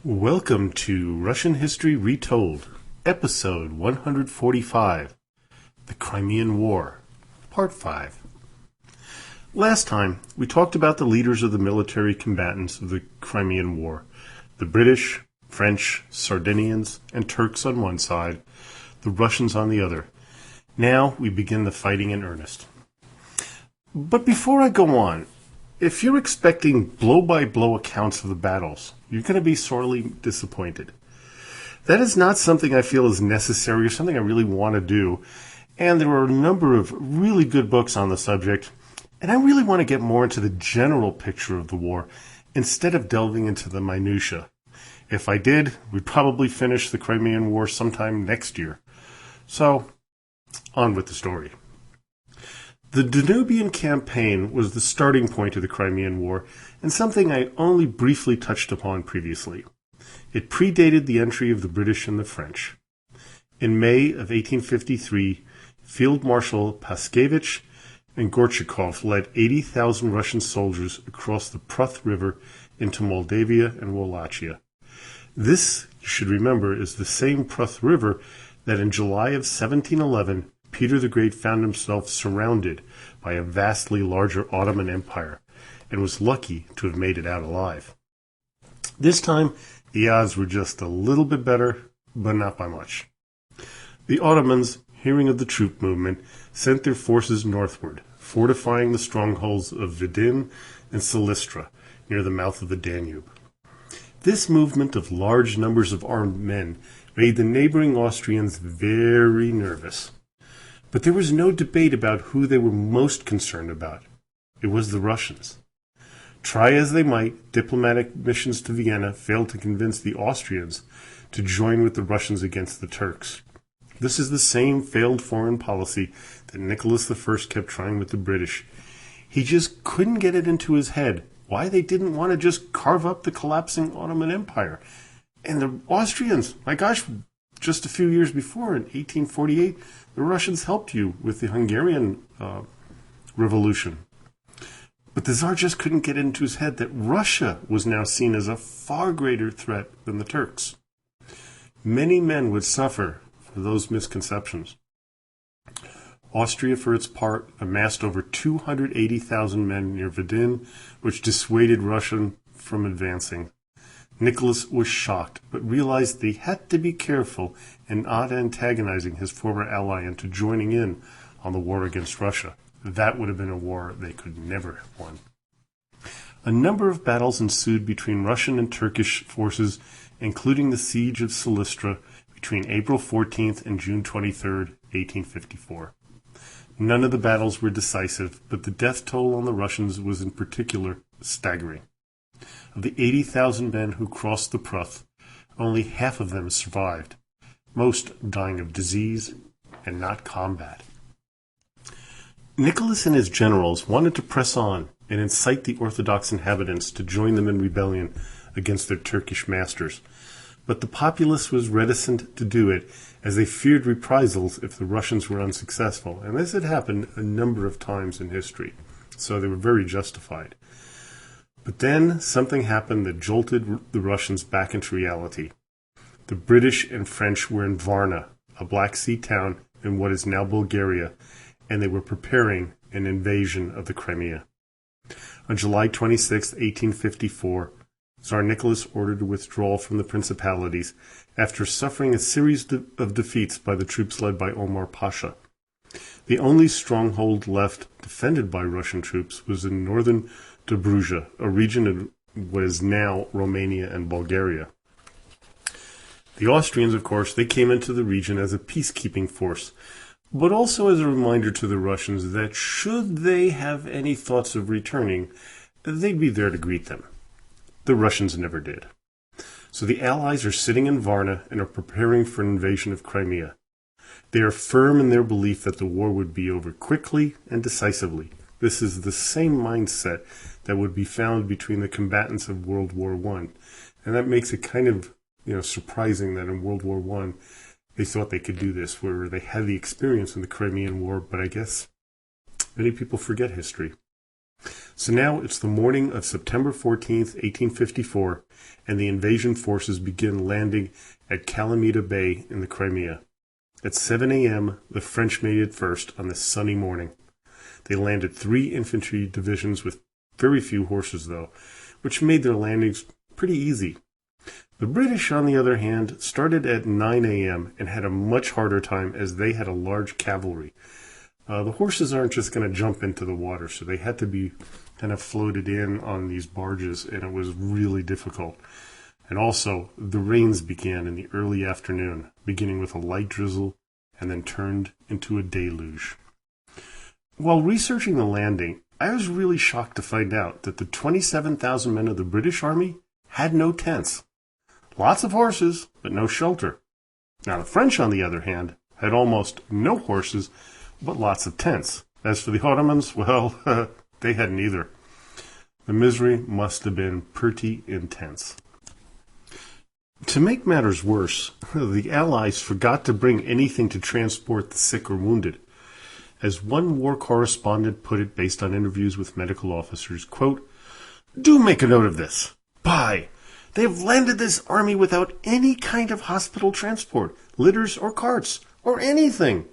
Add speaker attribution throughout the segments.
Speaker 1: Welcome to Russian History Retold, Episode 145, The Crimean War, Part 5. Last time, we talked about the leaders of the military combatants of the Crimean War, the British, French, Sardinians, and Turks on one side, the Russians on the other. Now we begin the fighting in earnest. But before I go on, if you're expecting blow-by-blow accounts of the battles, you're going to be sorely disappointed. That is not something I feel is necessary or something I really want to do, and there are a number of really good books on the subject, and I really want to get more into the general picture of the war instead of delving into the minutiae. If I did, we'd probably finish the Crimean War sometime next year. So, on with the story. The Danubian campaign was the starting point of the Crimean War, and something I only briefly touched upon previously. It predated the entry of the British and the French. In May of 1853, Field Marshal Paskevich and Gorchakov led 80,000 Russian soldiers across the Pruth River into Moldavia and Wallachia. This, you should remember, is the same Pruth River that in July of 1711 Peter the Great found himself surrounded by a vastly larger Ottoman Empire, and was lucky to have made it out alive. This time, the odds were just a little bit better, but not by much. The Ottomans, hearing of the troop movement, sent their forces northward, fortifying the strongholds of Vidin and Silistra, near the mouth of the Danube. This movement of large numbers of armed men made the neighboring Austrians very nervous. But there was no debate about who they were most concerned about. It was the Russians. Try as they might, diplomatic missions to Vienna failed to convince the Austrians to join with the Russians against the Turks. This is the same failed foreign policy that Nicholas I kept trying with the British. He just couldn't get it into his head why they didn't want to just carve up the collapsing Ottoman Empire. And the Austrians, my gosh, just a few years before, in 1848, the Russians helped you with the Hungarian Revolution. But the Tsar just couldn't get into his head that Russia was now seen as a far greater threat than the Turks. Many men would suffer for those misconceptions. Austria, for its part, amassed over 280,000 men near Vidin, which dissuaded Russia from advancing. Nicholas was shocked, but realized they had to be careful in not antagonizing his former ally into joining in on the war against Russia. That would have been a war they could never have won. A number of battles ensued between Russian and Turkish forces, including the siege of Silistra between April 14th and June 23rd, 1854. None of the battles were decisive, but the death toll on the Russians was in particular staggering. Of the 80,000 men who crossed the Pruth, only half of them survived, most dying of disease and not combat. Nicholas and his generals wanted to press on and incite the Orthodox inhabitants to join them in rebellion against their Turkish masters, but the populace was reticent to do it as they feared reprisals if the Russians were unsuccessful, and this had happened a number of times in history, so they were very justified. But then something happened that jolted the Russians back into reality. The British and French were in Varna, a Black Sea town in what is now Bulgaria, and they were preparing an invasion of the Crimea. On July 26, 1854, Tsar Nicholas ordered a withdrawal from the principalities after suffering a series of defeats by the troops led by Omar Pasha. The only stronghold left defended by Russian troops was in northern Dobruja, a region of what is now Romania and Bulgaria. The Austrians, of course, they came into the region as a peacekeeping force, but also as a reminder to the Russians that should they have any thoughts of returning, they'd be there to greet them. The Russians never did. So the Allies are sitting in Varna and are preparing for an invasion of Crimea. They are firm in their belief that the war would be over quickly and decisively. This is the same mindset that would be found between the combatants of World War I. And that makes it kind of, surprising that in World War I they thought they could do this, where they had the experience in the Crimean War, but I guess many people forget history. So now it's the morning of September 14th, 1854, and the invasion forces begin landing at Calamita Bay in the Crimea. At 7 a.m., the French made it first on this sunny morning. They landed 3 infantry divisions with very few horses, though, which made their landings pretty easy. The British, on the other hand, started at 9 a.m. and had a much harder time as they had a large cavalry. The horses aren't just going to jump into the water, so they had to be kind of floated in on these barges, and it was really difficult. And also, the rains began in the early afternoon, beginning with a light drizzle and then turned into a deluge. While researching the landing, I was really shocked to find out that the 27,000 men of the British Army had no tents. Lots of horses, but no shelter. Now the French, on the other hand, had almost no horses, but lots of tents. As for the Ottomans, well, they had neither. The misery must have been pretty intense. To make matters worse, the Allies forgot to bring anything to transport the sick or wounded. As one war correspondent put it based on interviews with medical officers, quote, "Do make a note of this. By, they have landed this army without any kind of hospital transport, litters or carts, or anything.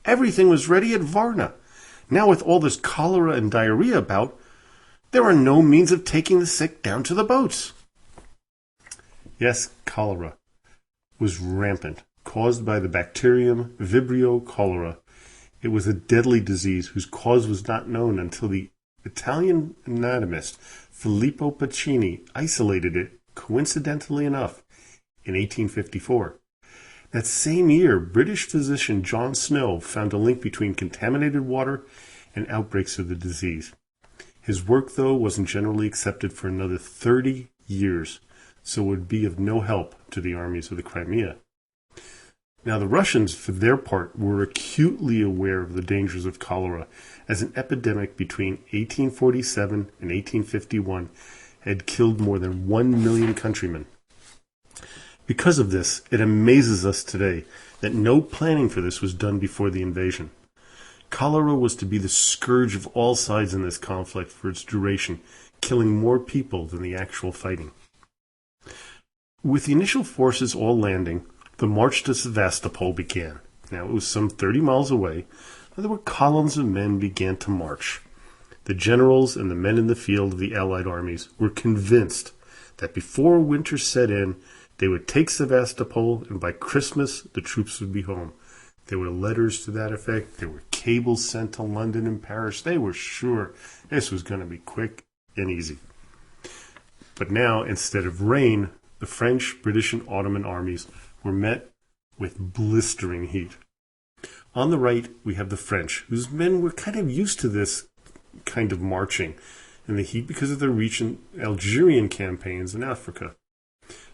Speaker 1: Everything was ready at Varna. Now with all this cholera and diarrhea about, there are no means of taking the sick down to the boats." Yes, cholera was rampant, caused by the bacterium Vibrio cholera. It was a deadly disease whose cause was not known until the Italian anatomist Filippo Pacini isolated it, coincidentally enough, in 1854. That same year, British physician John Snow found a link between contaminated water and outbreaks of the disease. His work, though, wasn't generally accepted for another 30 years, so would be of no help to the armies of the Crimea. Now, the Russians, for their part, were acutely aware of the dangers of cholera, as an epidemic between 1847 and 1851 had killed more than 1 million countrymen. Because of this, it amazes us today that no planning for this was done before the invasion. Cholera was to be the scourge of all sides in this conflict for its duration, killing more people than the actual fighting. With the initial forces all landing, the march to Sevastopol began. Now, it was some 30 miles away, and there were columns of men began to march. The generals and the men in the field of the Allied armies were convinced that before winter set in, they would take Sevastopol, and by Christmas, the troops would be home. There were letters to that effect. There were cables sent to London and Paris. They were sure this was going to be quick and easy. But now, instead of rain, the French, British, and Ottoman armies were met with blistering heat. On the right, we have the French, whose men were kind of used to this kind of marching in the heat because of their recent Algerian campaigns in Africa.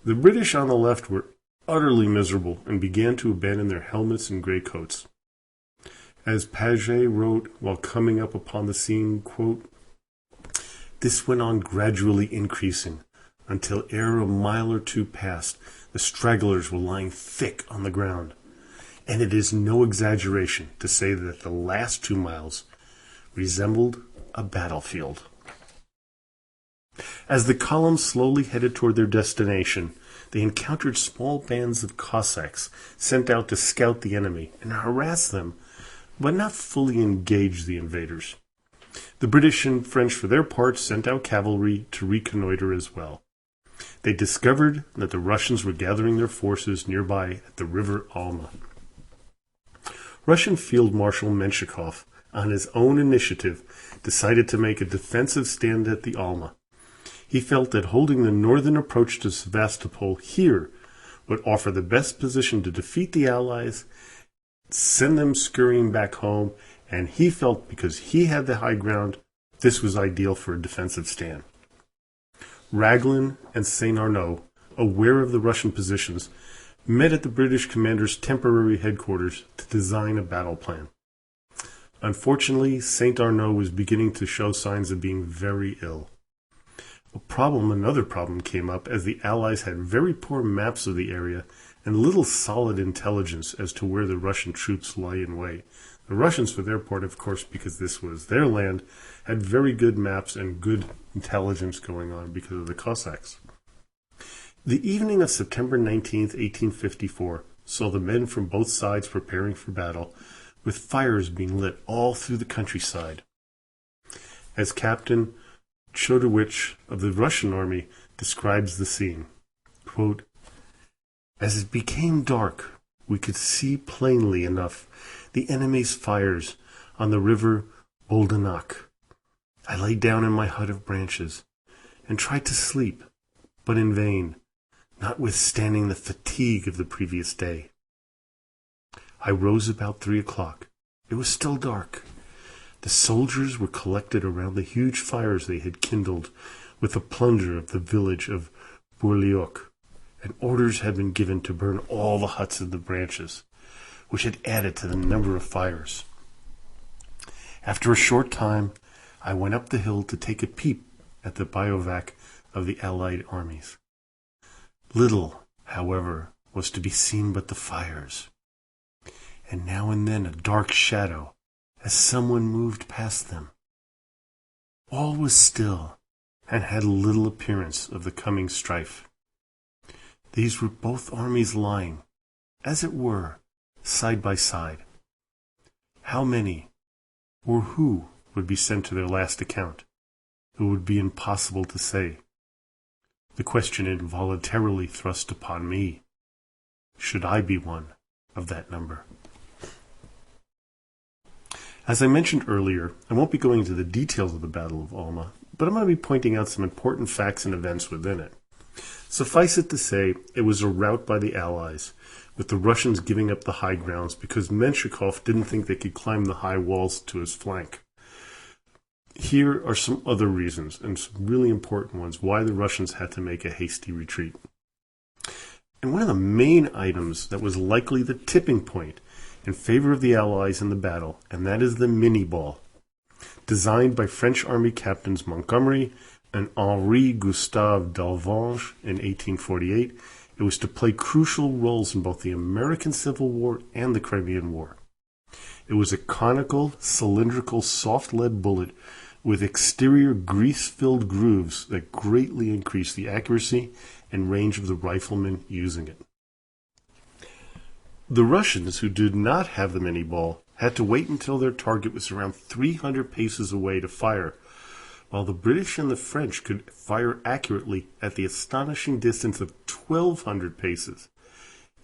Speaker 1: The British on the left were utterly miserable and began to abandon their helmets and gray coats. As Paget wrote while coming up upon the scene, quote, "This went on gradually increasing, until ere a mile or two passed, the stragglers were lying thick on the ground. And it is no exaggeration to say that the last 2 miles resembled a battlefield." As the columns slowly headed toward their destination, they encountered small bands of Cossacks sent out to scout the enemy and harass them, but not fully engage the invaders. The British and French, for their part, sent out cavalry to reconnoiter as well. They discovered that the Russians were gathering their forces nearby at the river Alma. Russian Field Marshal Menshikov, on his own initiative, decided to make a defensive stand at the Alma. He felt that holding the northern approach to Sevastopol here would offer the best position to defeat the Allies, send them scurrying back home, and he felt because he had the high ground, this was ideal for a defensive stand. Raglan and St. Arnaud, aware of the Russian positions, met at the British commander's temporary headquarters to design a battle plan. Unfortunately, St. Arnaud was beginning to show signs of being very ill. Another problem came up as the Allies had very poor maps of the area and little solid intelligence as to where the Russian troops lay in wait. The Russians, for their part, of course, because this was their land, had very good maps and good intelligence going on because of the Cossacks. The evening of September 19th, 1854, saw the men from both sides preparing for battle, with fires being lit all through the countryside. As Captain Chodowich of the Russian army describes the scene, quote, "As it became dark, we could see plainly enough the enemy's fires on the river Boldanak. I lay down in my hut of branches and tried to sleep, but in vain, notwithstanding the fatigue of the previous day. I rose about 3 o'clock. It was still dark. The soldiers were collected around the huge fires they had kindled with the plunder of the village of Bourlioc, and orders had been given to burn all the huts in the branches, which had added to the number of fires. After a short time, I went up the hill to take a peep at the bivouac of the Allied armies. Little, however, was to be seen but the fires, and now and then a dark shadow as someone moved past them. All was still, and had little appearance of the coming strife. These were both armies lying, as it were, side by side. How many, or who, would be sent to their last account? It would be impossible to say. The question involuntarily thrust upon me. Should I be one of that number? As I mentioned earlier, I won't be going into the details of the Battle of Alma, but I'm going to be pointing out some important facts and events within it. Suffice it to say, it was a rout by the Allies, with the Russians giving up the high grounds because Menshikov didn't think they could climb the high walls to his flank. Here are some other reasons, and some really important ones, why the Russians had to make a hasty retreat. And one of the main items that was likely the tipping point in favor of the Allies in the battle, and that is the mini-ball. Designed by French Army Captains Montgomery and Henri Gustave d'Alvange in 1848, it was to play crucial roles in both the American Civil War and the Crimean War. It was a conical, cylindrical, soft lead bullet with exterior grease-filled grooves that greatly increased the accuracy and range of the riflemen using it. The Russians, who did not have the mini-ball, had to wait until their target was around 300 paces away to fire, while the British and the French could fire accurately at the astonishing distance of 1,200 paces.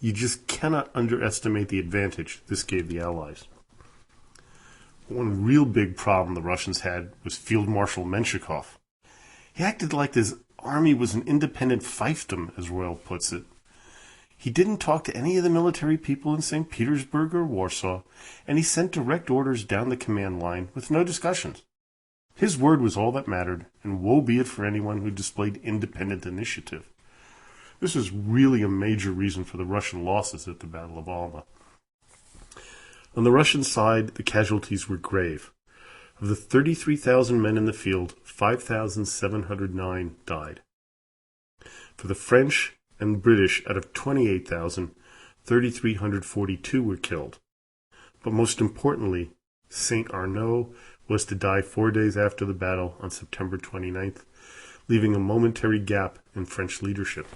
Speaker 1: You just cannot underestimate the advantage this gave the Allies. One real big problem the Russians had was Field Marshal Menshikov. He acted like his army was an independent fiefdom, as Royal puts it. He didn't talk to any of the military people in St. Petersburg or Warsaw, and he sent direct orders down the command line with no discussions. His word was all that mattered, and woe be it for anyone who displayed independent initiative. This is really a major reason for the Russian losses at the Battle of Alma. On the Russian side, the casualties were grave. Of the 33,000 men in the field, 5,709 died. For the French and British, out of 28,000, 3,342 were killed. But most importantly, Saint Arnaud was to die 4 days after the battle on September 29th, leaving a momentary gap in French leadership.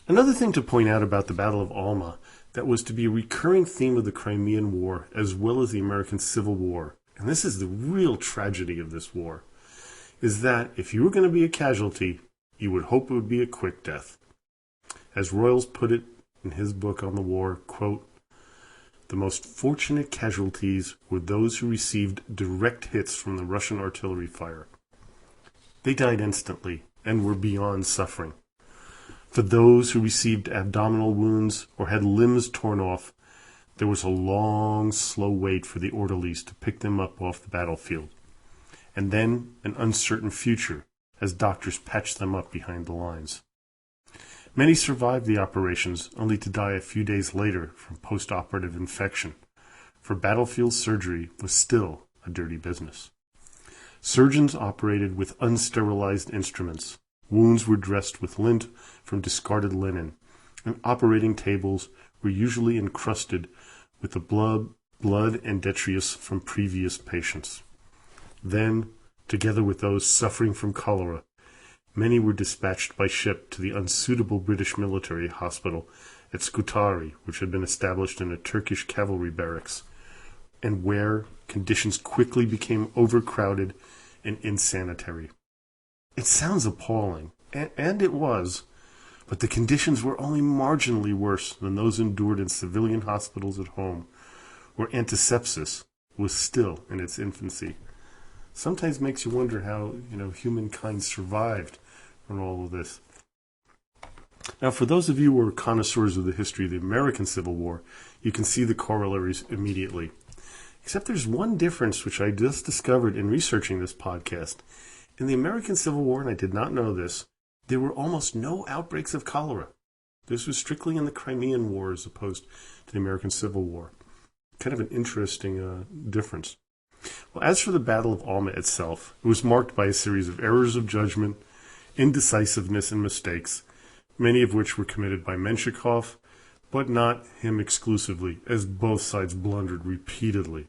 Speaker 1: Another thing to point out about the Battle of Alma that was to be a recurring theme of the Crimean War as well as the American Civil War, and this is the real tragedy of this war, is that if you were going to be a casualty, you would hope it would be a quick death. As Royals put it in his book on the war, quote, "The most fortunate casualties were those who received direct hits from the Russian artillery fire. They died instantly and were beyond suffering. For those who received abdominal wounds or had limbs torn off, there was a long, slow wait for the orderlies to pick them up off the battlefield, and then an uncertain future as doctors patched them up behind the lines. Many survived the operations, only to die a few days later from post-operative infection, for battlefield surgery was still a dirty business. Surgeons operated with unsterilized instruments. Wounds were dressed with lint from discarded linen, and operating tables were usually encrusted with the blood blood and detritus from previous patients. Then, together with those suffering from cholera, many were dispatched by ship to the unsuitable British military hospital at Scutari, which had been established in a Turkish cavalry barracks, and where conditions quickly became overcrowded and insanitary. It sounds appalling, and it was, but the conditions were only marginally worse than those endured in civilian hospitals at home, where antisepsis was still in its infancy. Sometimes makes you wonder how, humankind survived from all of this. Now, for those of you who are connoisseurs of the history of the American Civil War, you can see the corollaries immediately. Except there's one difference which I just discovered in researching this podcast. In the American Civil War, and I did not know this, there were almost no outbreaks of cholera. This was strictly in the Crimean War as opposed to the American Civil War. Kind of an interesting difference. Well, as for the Battle of Alma itself, it was marked by a series of errors of judgment, indecisiveness, and mistakes, many of which were committed by Menshikov, but not him exclusively, as both sides blundered repeatedly.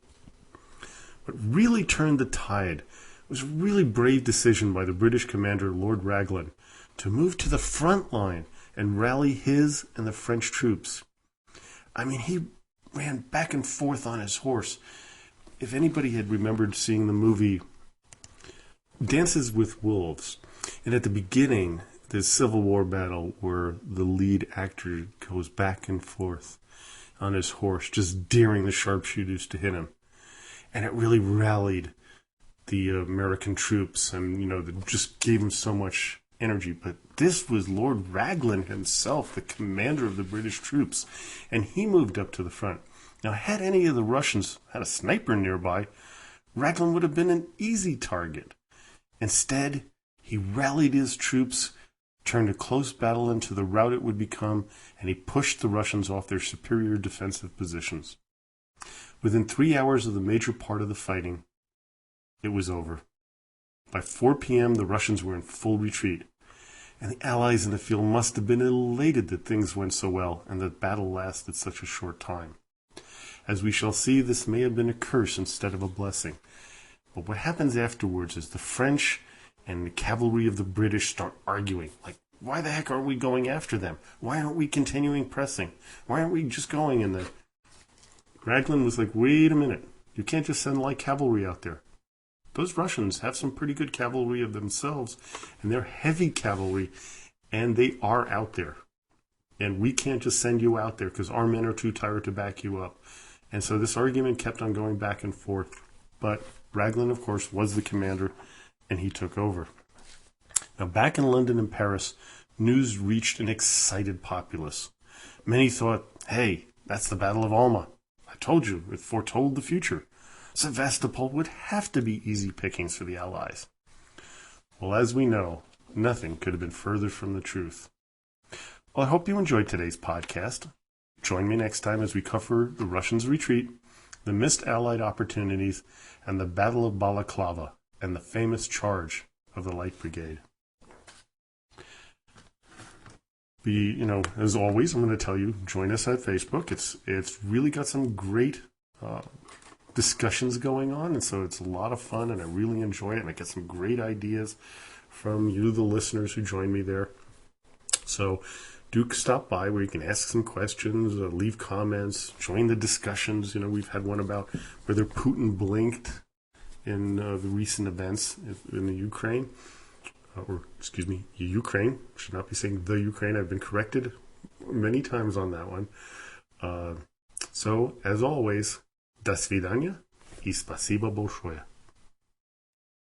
Speaker 1: What really turned the tide was a really brave decision by the British commander Lord Raglan to move to the front line and rally his and the French troops. I mean, he ran back and forth on his horse. If anybody had remembered seeing the movie Dances with Wolves, and at the beginning, the Civil War battle where the lead actor goes back and forth on his horse, just daring the sharpshooters to hit him. And it really rallied the American troops and, that just gave them so much energy. But this was Lord Raglan himself, the commander of the British troops, and he moved up to the front. Now, had any of the Russians had a sniper nearby, Raglan would have been an easy target. Instead, he rallied his troops, turned a close battle into the rout it would become, and he pushed the Russians off their superior defensive positions. Within 3 hours of the major part of the fighting, it was over. By 4 p.m., the Russians were in full retreat, and the Allies in the field must have been elated that things went so well and that battle lasted such a short time. As we shall see, this may have been a curse instead of a blessing. But what happens afterwards is the French and the cavalry of the British start arguing. Like, why the heck aren't we going after them? Why aren't we continuing pressing? Why aren't we just going in there? Raglan was like, wait a minute. You can't just send light cavalry out there. Those Russians have some pretty good cavalry of themselves, and they're heavy cavalry, and they are out there. And we can't just send you out there because our men are too tired to back you up. And so this argument kept on going back and forth. But Raglan, of course, was the commander, and he took over. Now, back in London and Paris, news reached an excited populace. Many thought, hey, that's the Battle of Alma. I told you, it foretold the future. Sevastopol would have to be easy pickings for the Allies. Well, as we know, nothing could have been further from the truth. Well, I hope you enjoyed today's podcast. Join me next time as we cover the Russians' retreat, the missed Allied opportunities, and the Battle of Balaclava, and the famous charge of the Light Brigade. As always, I'm going to tell you, join us at Facebook. It's really got some great discussions going on, and so it's a lot of fun, and I really enjoy it, and I get some great ideas from you, the listeners who join me there. So do stop by where you can ask some questions, leave comments, join the discussions. We've had one about whether Putin blinked in the recent events in the Ukraine. Ukraine. Should not be saying the Ukraine. I've been corrected many times on that one. So, as always, до свидания и спасибо большое.